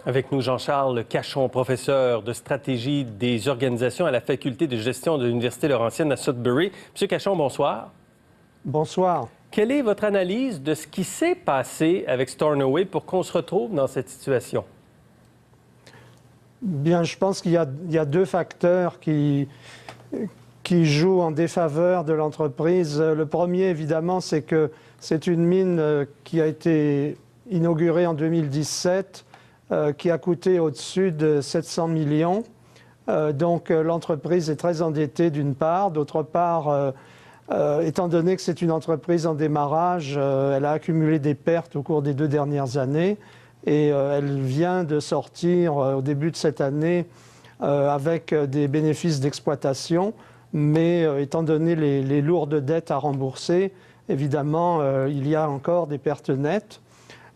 Avec nous, Jean-Charles Cachon, professeur de stratégie des organisations à la faculté de gestion de l'Université Laurentienne à Sudbury. Monsieur Cachon, bonsoir. Bonsoir. Quelle est votre analyse de ce qui s'est passé avec Stornoway pour qu'on se retrouve dans cette situation? Bien, je pense qu'il y a deux facteurs qui jouent en défaveur de l'entreprise. Le premier, évidemment, c'est que c'est une mine qui a été inaugurée en 2017, qui a coûté au-dessus de 700 millions. Donc l'entreprise est très endettée d'une part. D'autre part, étant donné que c'est une entreprise en démarrage, elle a accumulé des pertes au cours des 2 dernières années et elle vient de sortir au début de cette année avec des bénéfices d'exploitation. Mais étant donné les lourdes dettes à rembourser, évidemment, il y a encore des pertes nettes.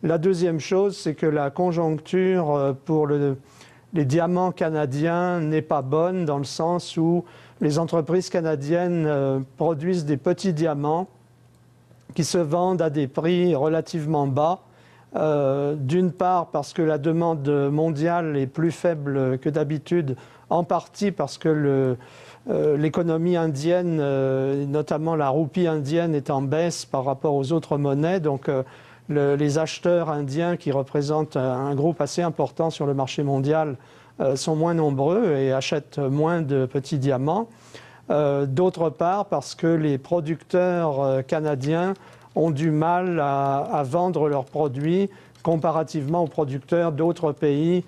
La deuxième chose, c'est que la conjoncture pour les diamants canadiens n'est pas bonne dans le sens où les entreprises canadiennes produisent des petits diamants qui se vendent à des prix relativement bas. D'une part parce que la demande mondiale est plus faible que d'habitude, en partie parce que l'économie indienne, notamment la roupie indienne, est en baisse par rapport aux autres monnaies. Donc les acheteurs indiens, qui représentent un groupe assez important sur le marché mondial, sont moins nombreux et achètent moins de petits diamants. D'autre part, parce que les producteurs canadiens ont du mal à vendre leurs produits comparativement aux producteurs d'autres pays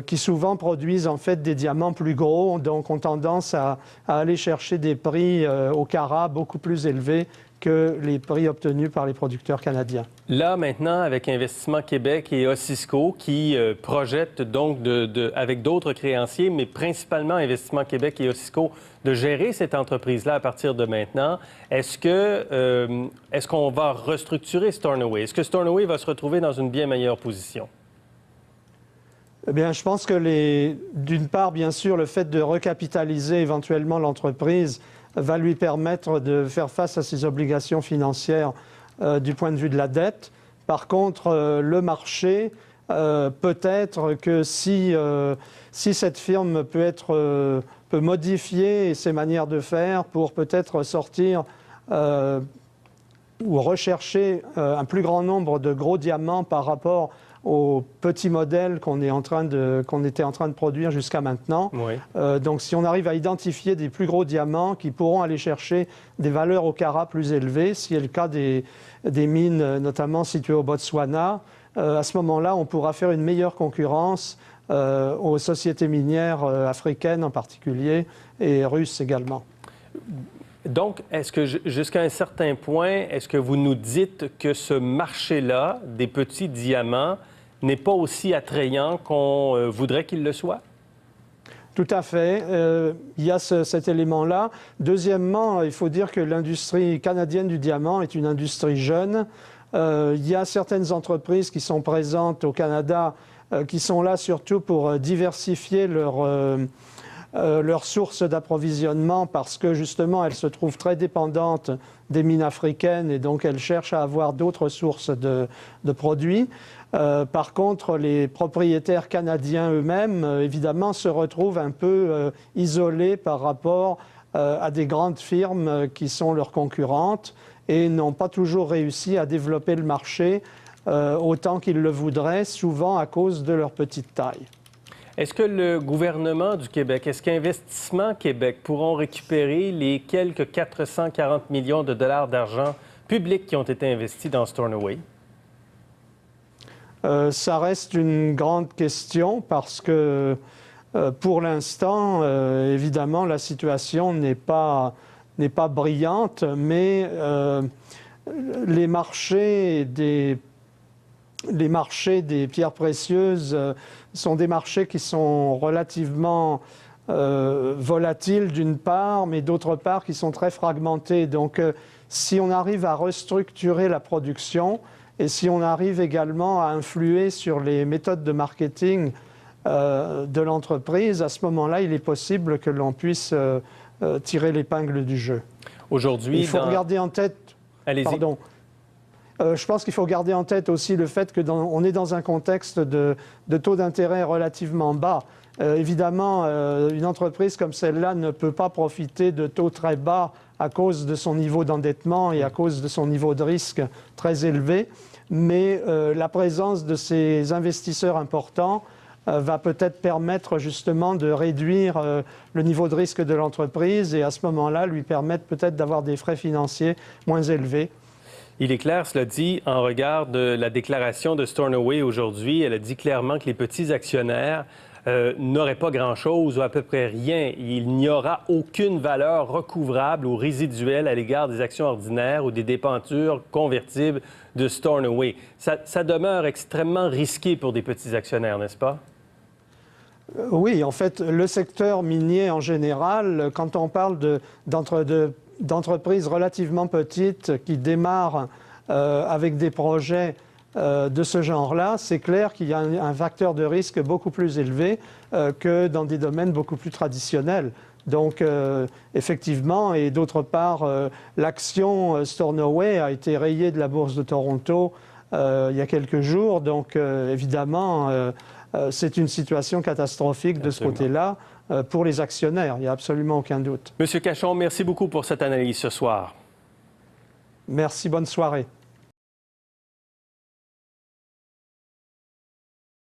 qui souvent produisent en fait des diamants plus gros, donc ont tendance à aller chercher des prix au carat beaucoup plus élevés que les prix obtenus par les producteurs canadiens. Là, maintenant, avec Investissement Québec et Ossisco qui projettent donc, avec d'autres créanciers, mais principalement Investissement Québec et Ossisco, de gérer cette entreprise-là à partir de maintenant, est-ce qu'on va restructurer Stornoway? Est-ce que Stornoway va se retrouver dans une bien meilleure position? Eh bien, je pense que d'une part, bien sûr, le fait de recapitaliser éventuellement l'entreprise va lui permettre de faire face à ses obligations financières du point de vue de la dette. Par contre, le marché, peut-être que si cette firme peut modifier ses manières de faire pour peut-être sortir ou rechercher un plus grand nombre de gros diamants par rapport aux petits modèles qu'on était en train de produire jusqu'à maintenant. Oui. Donc si on arrive à identifier des plus gros diamants qui pourront aller chercher des valeurs au carat plus élevées, ce qui est le cas des mines notamment situées au Botswana, à ce moment-là, on pourra faire une meilleure concurrence aux sociétés minières africaines en particulier et russes également. Donc, est-ce que jusqu'à un certain point, est-ce que vous nous dites que ce marché-là, des petits diamants, n'est pas aussi attrayant qu'on voudrait qu'il le soit? Tout à fait. Il y a cet élément-là. Deuxièmement, il faut dire que l'industrie canadienne du diamant est une industrie jeune. Il y a certaines entreprises qui sont présentes au Canada qui sont là surtout pour diversifier leurs sources d'approvisionnement parce que justement elles se trouvent très dépendantes des mines africaines et donc elles cherchent à avoir d'autres sources de produits. Par contre, les propriétaires canadiens eux-mêmes, évidemment, se retrouvent un peu isolés par rapport à des grandes firmes qui sont leurs concurrentes et n'ont pas toujours réussi à développer le marché autant qu'ils le voudraient, souvent à cause de leur petite taille. Est-ce que le gouvernement du Québec, est-ce qu'Investissement Québec pourront récupérer les quelques 440 millions de dollars d'argent public qui ont été investis dans Stornoway? Ça reste une grande question parce que pour l'instant, évidemment, la situation n'est pas brillante, mais les marchés des pierres précieuses sont des marchés qui sont relativement volatiles d'une part, mais d'autre part qui sont très fragmentés. Donc si on arrive à restructurer la production et si on arrive également à influer sur les méthodes de marketing de l'entreprise, à ce moment-là, il est possible que l'on puisse tirer l'épingle du jeu. Aujourd'hui, il faut regarder en tête... Allez-y. Pardon. Je pense qu'il faut garder en tête aussi le fait qu'on est dans un contexte de taux d'intérêt relativement bas. Évidemment, une entreprise comme celle-là ne peut pas profiter de taux très bas à cause de son niveau d'endettement et à cause de son niveau de risque très élevé. Mais la présence de ces investisseurs importants va peut-être permettre justement de réduire le niveau de risque de l'entreprise et à ce moment-là, lui permettre peut-être d'avoir des frais financiers moins élevés. Il est clair, cela dit, en regard de la déclaration de Stornoway aujourd'hui, elle a dit clairement que les petits actionnaires n'auraient pas grand-chose ou à peu près rien. Il n'y aura aucune valeur recouvrable ou résiduelle à l'égard des actions ordinaires ou des dépentures convertibles de Stornoway. Ça demeure extrêmement risqué pour des petits actionnaires, n'est-ce pas? Oui, en fait, le secteur minier en général, quand on parle d'entreprises relativement petites qui démarrent avec des projets de ce genre-là, c'est clair qu'il y a un facteur de risque beaucoup plus élevé que dans des domaines beaucoup plus traditionnels. Donc, effectivement, et d'autre part, l'action Stornoway a été rayée de la bourse de Toronto il y a quelques jours. Donc, évidemment, c'est une situation catastrophique de ce côté-là pour les actionnaires. Il n'y a absolument aucun doute. Monsieur Cachon, merci beaucoup pour cette analyse ce soir. Merci, bonne soirée.